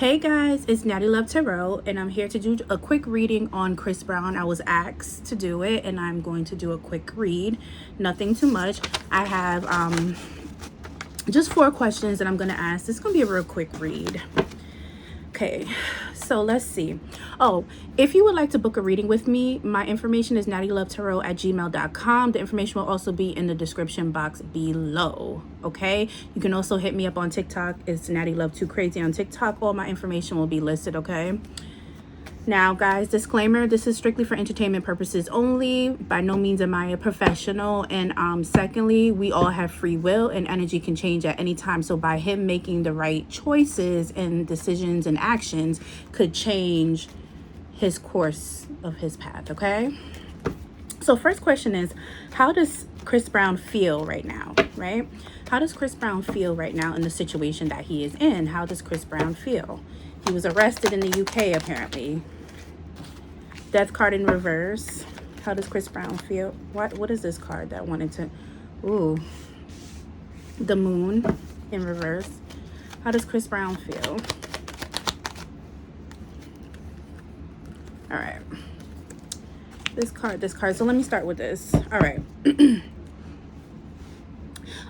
Hey guys, it's Natiluv Tarot, and I'm here to do a quick reading on Chris Brown. I was asked to do it, and I'm going to do a quick read. Nothing too much. I have just 4 questions that I'm going to ask. This is going to be a real quick read. Okay, so let's see. Oh, if you would like to book a reading with me, my information is nattylovetarot@gmail.com. The information will also be in the description box below. Okay, you can also hit me up on TikTok. It's Natiluv2Crazy on TikTok. All my information will be listed. Okay. Now, guys, disclaimer, this is strictly for entertainment purposes only. By no means am I a professional. And secondly, we all have free will and energy can change at any time. So by him making the right choices and decisions and actions could change his course of his path, okay? So first question is, how does Chris Brown feel right now, right? How does Chris Brown feel right now in the situation that he is in? How does Chris Brown feel? He was arrested in the UK, apparently. Death card in reverse. How does Chris Brown feel? What is this card that wanted to... Ooh. The moon in reverse. How does Chris Brown feel? All right. This card. So let me start with this. All right.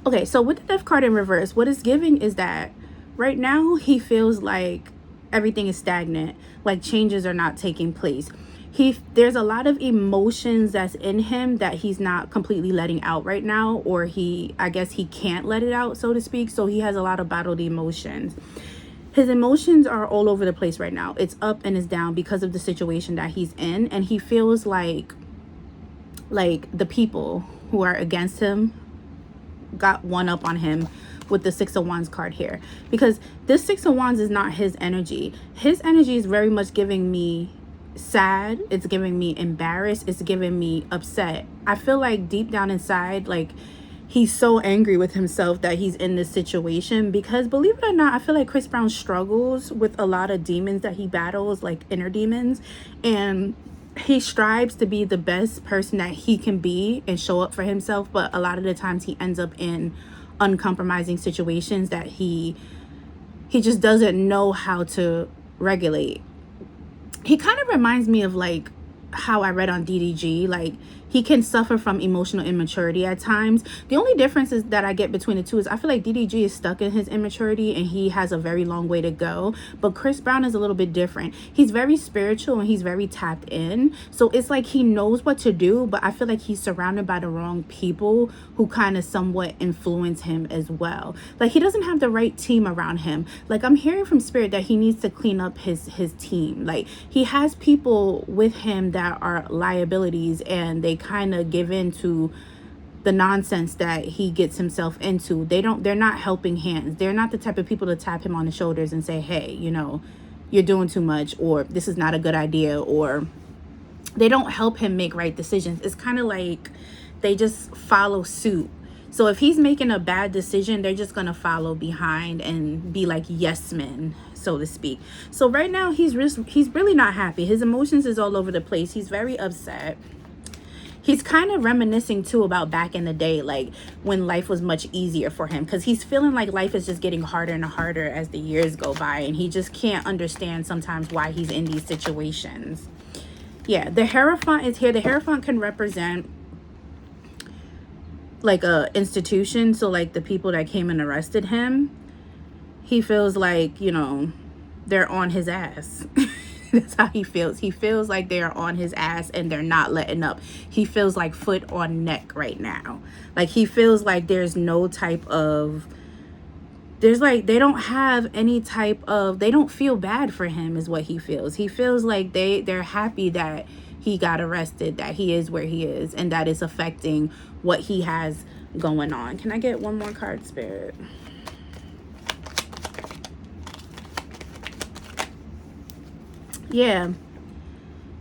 Okay, so with the death card in reverse, what it's giving is that right now he feels like everything is stagnant, like changes are not taking place. There's a lot of emotions that's in him that he's not completely letting out right now, or I guess he can't let it out, so to speak. So he has a lot of bottled emotions. His emotions are all over the place right now. It's up and it's down because of the situation that he's in, and he feels like the people who are against him got one up on him with the 6 of Wands card here, because this 6 of Wands is not his energy. His energy is very much giving me sad. It's giving me embarrassed. It's giving me upset. I feel like deep down inside, like he's so angry with himself that he's in this situation, because believe it or not, I feel like Chris Brown struggles with a lot of demons that he battles, like inner demons, and he strives to be the best person that he can be and show up for himself, but a lot of the times he ends up in uncompromising situations that he just doesn't know how to regulate. He kind of reminds me of like how I read on DDG, like he can suffer from emotional immaturity at times. The only difference is that I get between the two is I feel like DDG is stuck in his immaturity and he has a very long way to go, but Chris Brown is a little bit different. He's very spiritual and he's very tapped in, so it's like he knows what to do, but I feel like he's surrounded by the wrong people who kind of somewhat influence him as well. Like he doesn't have the right team around him. Like I'm hearing from spirit that he needs to clean up his team. Like he has people with him that are liabilities, and they kind of give in to the nonsense that he gets himself into. They're not helping hands. They're not the type of people to tap him on the shoulders and say, hey, you know, you're doing too much, or this is not a good idea, or they don't help him make right decisions. It's kind of like they just follow suit. So if he's making a bad decision, they're just going to follow behind and be like yes men, so to speak. So right now he's really not happy. His emotions is all over the place. He's very upset. He's kind of reminiscing too about back in the day, like when life was much easier for him, because he's feeling like life is just getting harder and harder as the years go by, and he just can't understand sometimes why he's in these situations. Yeah, the Hierophant is here. The Hierophant can represent like a institution, so like the people that came and arrested him, he feels like, you know, they're on his ass. That's how he feels. He feels like they're on his ass and they're not letting up. He feels like foot on neck right now. Like he feels like there's no type of, there's like, they don't have any type of, they don't feel bad for him is what he feels. He feels like they're happy that he got arrested, that he is where he is, and that is affecting what he has going on. Can I get one more card, Spirit? Yeah,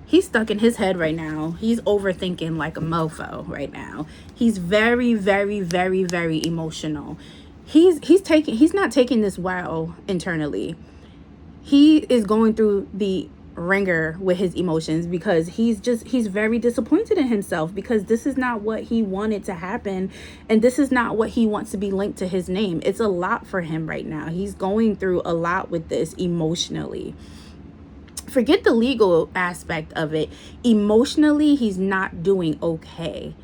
he's stuck in his head right now. He's overthinking like a mofo right now. He's very, very, very, very emotional. He's not taking this well internally. He is going through the ringer with his emotions, because he's very disappointed in himself, because this is not what he wanted to happen, and this is not what he wants to be linked to his name. It's a lot for him right now. He's going through a lot with this emotionally. Forget the legal aspect of it. Emotionally, he's not doing okay.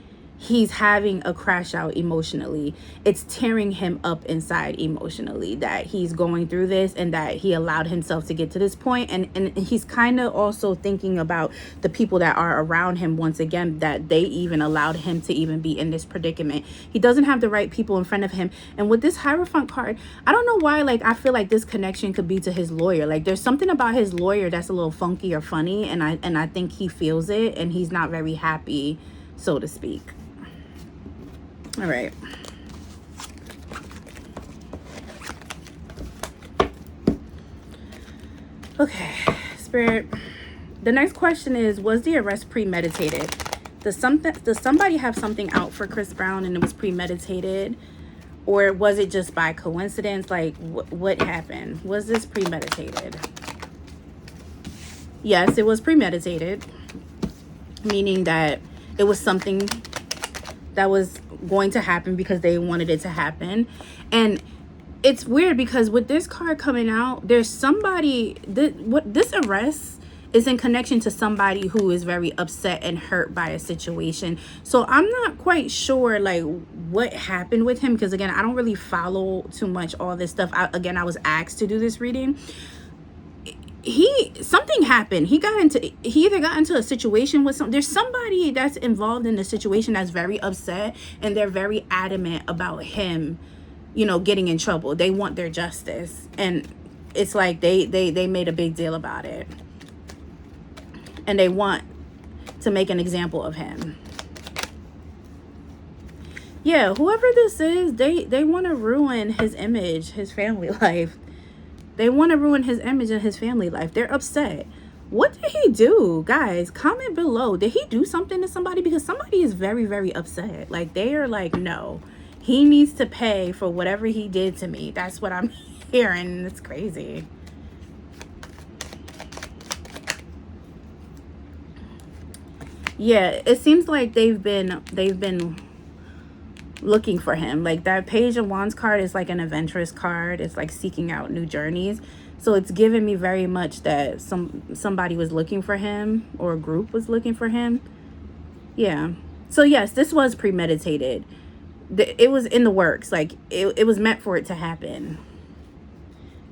He's having a crash out emotionally. It's tearing him up inside emotionally that he's going through this, and that he allowed himself to get to this point. And he's kind of also thinking about the people that are around him, once again, that they even allowed him to even be in this predicament. He doesn't have the right people in front of him. And with this Hierophant card, I don't know why, like, I feel like this connection could be to his lawyer. Like, there's something about his lawyer that's a little funky or funny, and I think he feels it, and he's not very happy, so to speak. All right. Okay, Spirit. The next question is, was the arrest premeditated? Does somebody have something out for Chris Brown and it was premeditated? Or was it just by coincidence? Like, what happened? Was this premeditated? Yes, it was premeditated. Meaning that it was something that was going to happen because they wanted it to happen. And it's weird because with this card coming out, there's somebody this arrest is in connection to somebody who is very upset and hurt by a situation. So I'm not quite sure like what happened with him, because again, I don't really follow too much all this stuff. I was asked to do this reading. Something happened. He either got into a situation with there's somebody that's involved in the situation that's very upset, and they're very adamant about him, getting in trouble. They want their justice, and it's like they made a big deal about it, and they want to make an example of him. Yeah, whoever this is, they want to ruin his image, his family life. They want to ruin his image and his family life. They're upset. What did he do? Guys, comment below. Did he do something to somebody? Because somebody is very, very upset. Like, they are like, no, he needs to pay for whatever he did to me. That's what I'm hearing. It's crazy. Yeah, it seems like they've been looking for him. Like, that Page of Wands card is like an adventurous card. It's like seeking out new journeys. So it's giving me very much that somebody was looking for him, or a group was looking for him. Yeah. So yes, this was premeditated. It was in the works. Like, it was meant for it to happen.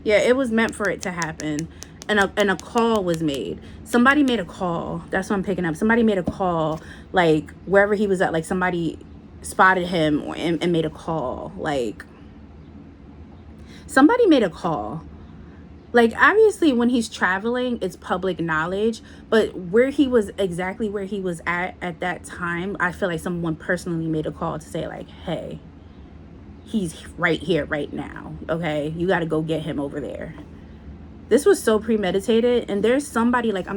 Yeah, it was meant for it to happen. And a call was made. Somebody made a call. That's what I'm picking up. Somebody made a call, like, wherever he was at. Like, somebody spotted him and made a call. Like, somebody made a call. Like, obviously when he's traveling, it's public knowledge, but exactly where he was at that time, I feel like someone personally made a call to say like, hey, he's right here right now, okay, you got to go get him over there. This was so premeditated. And there's somebody, like,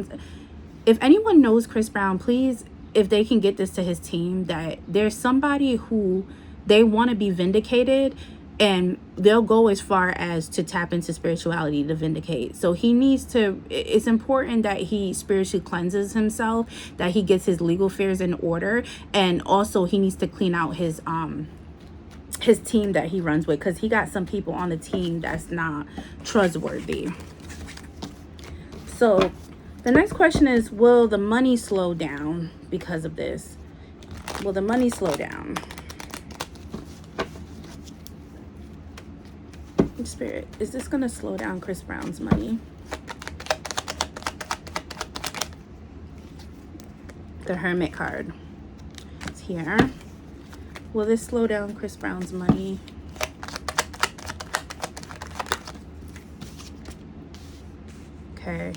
if anyone knows Chris Brown, please, if they can get this to his team, that there's somebody who they want to be vindicated, and they'll go as far as to tap into spirituality to vindicate. So he needs to, it's important that he spiritually cleanses himself, that he gets his legal affairs in order, and also he needs to clean out his team that he runs with, because he got some people on the team that's not trustworthy. So the next question is, will the money slow down because of this? Will the money slow down? Spirit, is this going to slow down Chris Brown's money? The Hermit card. It's here. Will this slow down Chris Brown's money? Okay.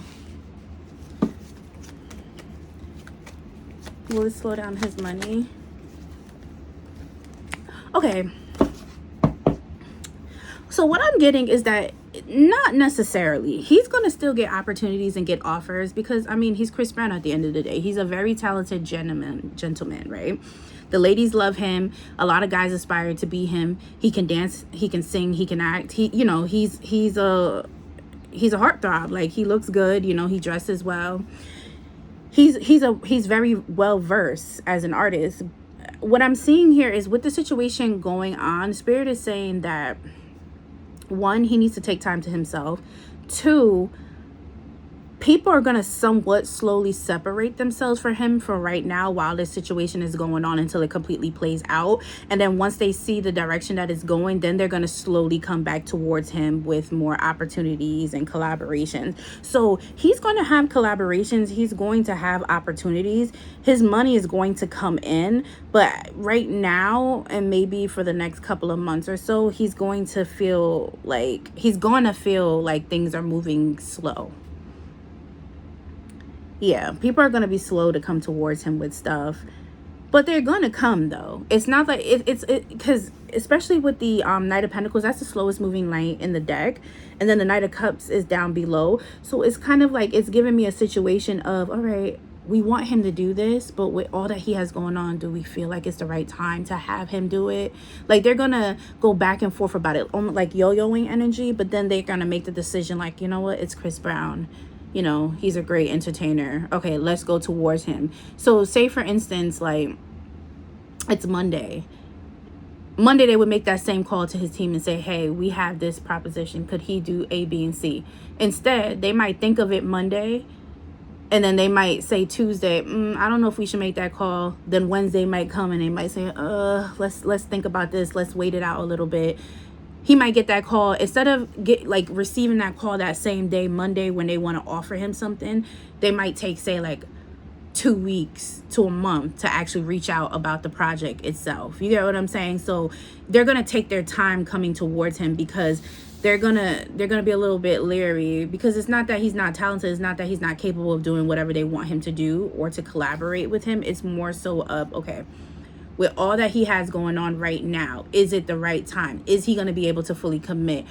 Will it slow down his money? Okay. So what I'm getting is that not necessarily. He's going to still get opportunities and get offers, because, I mean, he's Chris Brown at the end of the day. He's a very talented gentleman, right? The ladies love him. A lot of guys aspire to be him. He can dance, he can sing, he can act. He's he's a heartthrob. Like, he looks good, you know, he dresses well. He's very well versed as an artist. What I'm seeing here is, with the situation going on, Spirit is saying that, one, he needs to take time to himself. Two, people are going to somewhat slowly separate themselves from him for right now while this situation is going on, until it completely plays out. And then once they see the direction that it's going, then they're going to slowly come back towards him with more opportunities and collaborations. So he's going to have collaborations. He's going to have opportunities. His money is going to come in. But right now, and maybe for the next couple of months or so, he's going to feel like things are moving slow. Yeah, people are going to be slow to come towards him with stuff, but they're going to come, though. It's not like because especially with the Knight of Pentacles, that's the slowest moving light in the deck. And then the Knight of Cups is down below. So it's kind of like, it's giving me a situation of, all right, we want him to do this, but with all that he has going on, do we feel like it's the right time to have him do it? Like, they're going to go back and forth about it, almost like yo-yoing energy, but then they're going to make the decision like, you know what, it's Chris Brown. You know, he's a great entertainer. Okay, let's go towards him. So say, for instance, like, it's Monday. Monday, they would make that same call to his team and say, hey, we have this proposition. Could he do A, B, and C? Instead, they might think of it Monday, and then they might say Tuesday, I don't know if we should make that call. Then Wednesday might come and they might say, let's think about this. Let's wait it out a little bit. He might get that call. Instead of receiving that call that same day, Monday, when they want to offer him something, they might take, say, like 2 weeks to a month to actually reach out about the project itself. You get what I'm saying? So they're going to take their time coming towards him, because they're gonna be a little bit leery, because it's not that he's not talented. It's not that he's not capable of doing whatever they want him to do or to collaborate with him. It's more so of, okay, with all that he has going on right now, is it the right time? Is he going to be able to fully commit?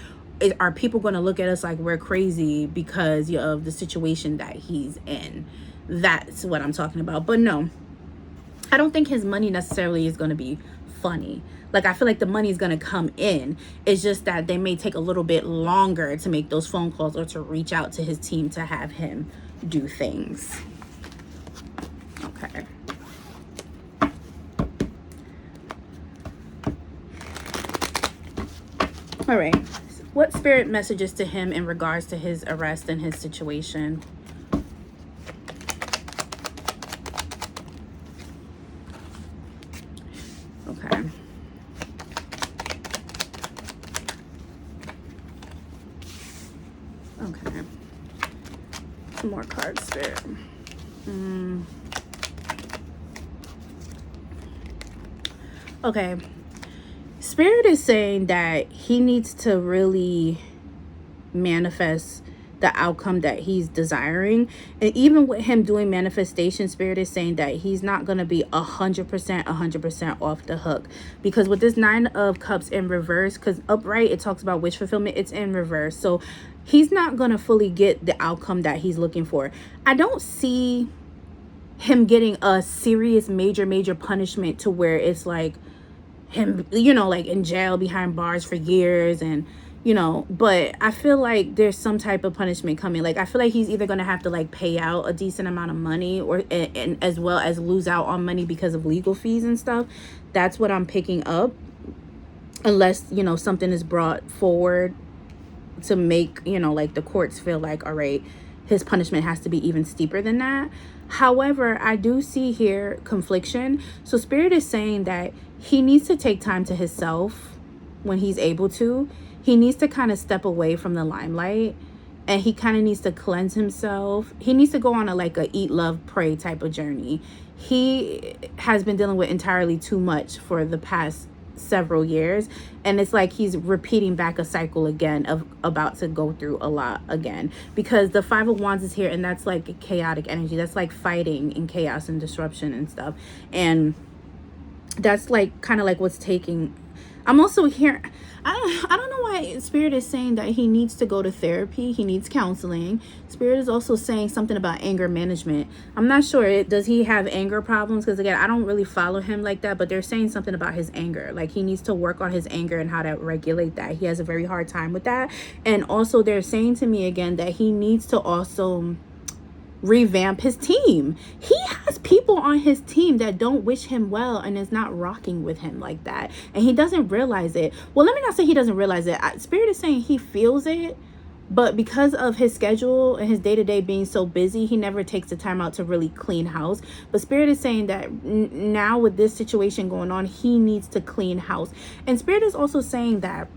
Are people going to look at us like we're crazy because of the situation that he's in? That's what I'm talking about. But no, I don't think his money necessarily is going to be funny. Like, I feel like the money is going to come in. It's just that they may take a little bit longer to make those phone calls or to reach out to his team to have him do things. Okay. All right, what Spirit messages to him in regards to his arrest and his situation? Okay. Okay. Some more cards, Spirit. Okay. Spirit is saying that he needs to really manifest the outcome that he's desiring. And even with him doing manifestation, Spirit is saying that he's not going to be 100% off the hook. Because with this 9 of Cups in reverse, because upright, it talks about wish fulfillment, it's in reverse. So he's not going to fully get the outcome that he's looking for. I don't see him getting a serious major punishment to where it's like him, you know, like in jail behind bars for years, and you know, but I feel like there's some type of punishment coming. Like, I feel like he's either going to have to like pay out a decent amount of money, or and as well as lose out on money because of legal fees and stuff. That's what I'm picking up, unless, you know, something is brought forward to make, you know, like the courts feel like, all right, his punishment has to be even steeper than that. However, I do see here confliction. So Spirit is saying that he needs to take time to himself when he's able to. He needs to kind of step away from the limelight, and he kind of needs to cleanse himself. He needs to go on a eat, love, pray type of journey. He has been dealing with entirely too much for the past several years, and it's like he's repeating back a cycle again of about to go through a lot again, because the 5 of Wands is here, and that's like chaotic energy. That's like fighting and chaos and disruption and stuff, and that's like kind of like what's taking I'm also here. I don't know why Spirit is saying that he needs to go to therapy. He needs counseling. Spirit is also saying something about anger management. I'm not sure. Does he have anger problems? Because again, I don't really follow him like that, but they're saying something about his anger. Like he needs to work on his anger and how to regulate that. He has a very hard time with that. And also they're saying to me again that he needs to also revamp his team. He has people on his team that don't wish him well and is not rocking with him like that, and he doesn't realize it. Well, let me not say he doesn't realize it. Spirit is saying he feels it, but because of his schedule and his day-to-day being so busy, he never takes the time out to really clean house. But Spirit is saying that now with this situation going on, he needs to clean house. And Spirit is also saying that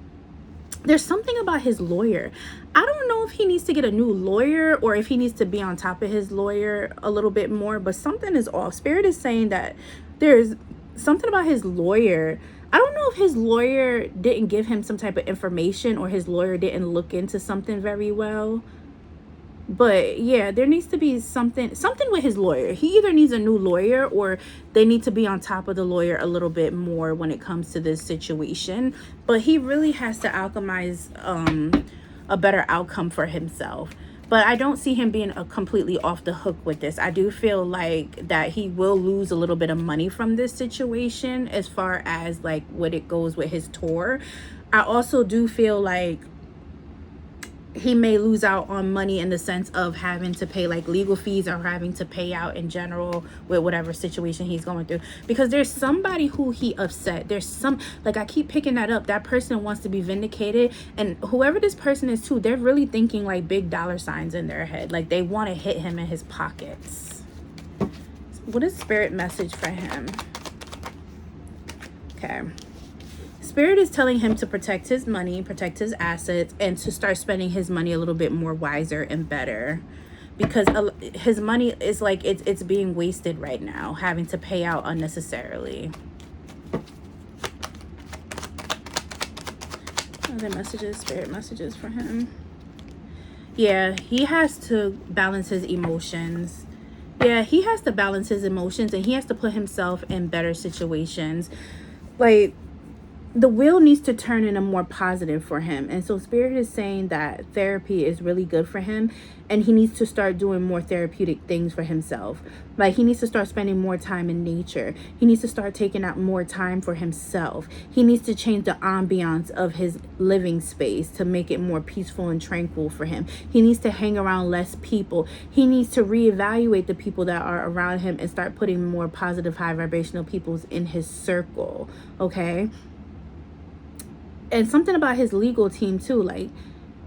there's something about his lawyer. I don't know if he needs to get a new lawyer or if he needs to be on top of his lawyer a little bit more, but something is off. Spirit is saying that there's something about his lawyer. I don't know if his lawyer didn't give him some type of information or his lawyer didn't look into something very well. But yeah, there needs to be something with his lawyer. He either needs a new lawyer or they need to be on top of the lawyer a little bit more when it comes to this situation. But he really has to alchemize a better outcome for himself. But I don't see him being completely off the hook with this. I do feel like that he will lose a little bit of money from this situation as far as like what it goes with his tour. I also do feel like he may lose out on money in the sense of having to pay like legal fees or having to pay out in general with whatever situation he's going through, because there's somebody who he upset. There's some, like I keep picking that up, that person wants to be vindicated, and whoever this person is too, they're really thinking like big dollar signs in their head, like they want to hit him in his pockets. What is Spirit message for him? Okay, Spirit is telling him to protect his money, protect his assets, and to start spending his money a little bit more wiser and better, because his money is like it's being wasted right now, having to pay out unnecessarily. Other messages, Spirit messages for him. Yeah, he has to balance his emotions. Yeah, he has to balance his emotions, and he has to put himself in better situations. Like, the wheel needs to turn in a more positive for him. And so Spirit is saying that therapy is really good for him, and he needs to start doing more therapeutic things for himself. Like he needs to start spending more time in nature. He needs to start taking out more time for himself. He needs to change the ambiance of his living space to make it more peaceful and tranquil for him. He needs to hang around less people. He needs to reevaluate the people that are around him and start putting more positive, high vibrational peoples in his circle. Okay. And something about his legal team too, like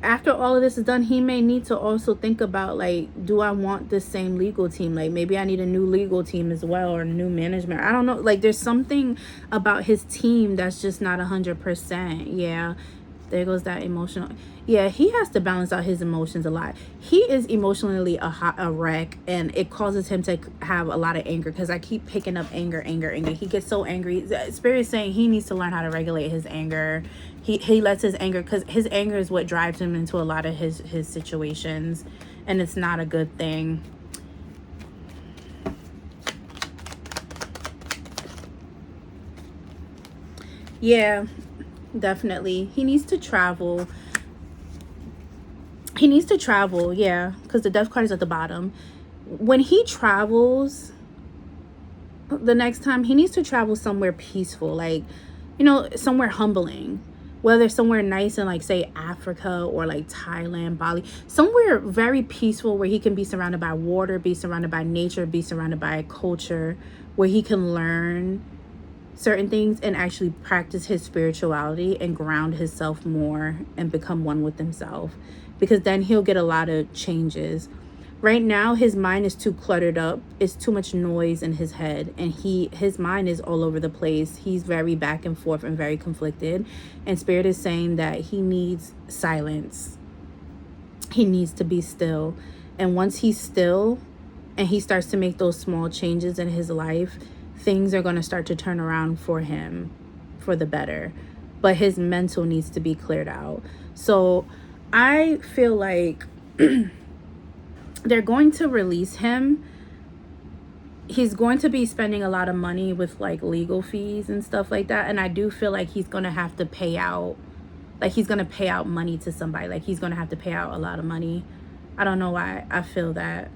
after all of this is done, he may need to also think about like, do I want the same legal team? Like maybe I need a new legal team as well, or new management. I don't know, like there's something about his team that's just not 100%. Yeah, there goes that emotional. Yeah, he has to balance out his emotions a lot. He is emotionally a wreck, and it causes him to have a lot of anger, because I keep picking up anger. He gets so angry. Spirit is saying he needs to learn how to regulate his anger. He lets his anger, because his anger is what drives him into a lot of his situations, and it's not a good thing. Yeah, definitely. He needs to travel. Yeah, because the death card is at the bottom. When he travels the next time, he needs to travel somewhere peaceful, like, you know, somewhere humbling, whether somewhere nice in like say Africa or like Thailand, Bali, somewhere very peaceful where he can be surrounded by water, be surrounded by nature, be surrounded by culture, where he can learn certain things and actually practice his spirituality and ground himself more and become one with himself, because then he'll get a lot of changes. Right now his mind is too cluttered up. It's too much noise in his head, and his mind is all over the place. He's very back and forth and very conflicted, and Spirit is saying that he needs silence. He needs to be still, and once he's still and he starts to make those small changes in his life, things are going to start to turn around for him for the better. But his mental needs to be cleared out. So I feel like they're going to release him, he's going to be spending a lot of money with like legal fees and stuff like that, and I do feel like he's going to have to pay out, like he's going to pay out money to somebody, like he's going to have to pay out a lot of money. I don't know why I feel that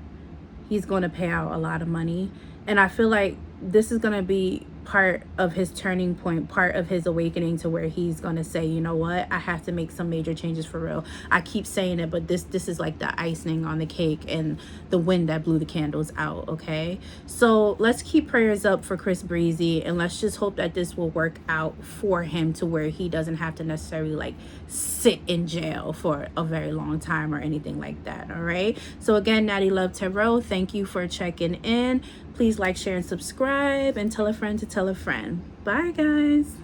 he's going to pay out a lot of money, and I feel like this is going to be part of his turning point, part of his awakening, to where he's going to say, you know what, I have to make some major changes for real. I keep saying it, but this is like the icing on the cake and the wind that blew the candles out. Okay, so let's keep prayers up for Chris Breezy, and let's just hope that this will work out for him to where he doesn't have to necessarily like sit in jail for a very long time or anything like that. All right, so again, Natiluv Tarot, thank you for checking in. Please like, share, and subscribe, and tell a friend to tell a friend. Bye, guys.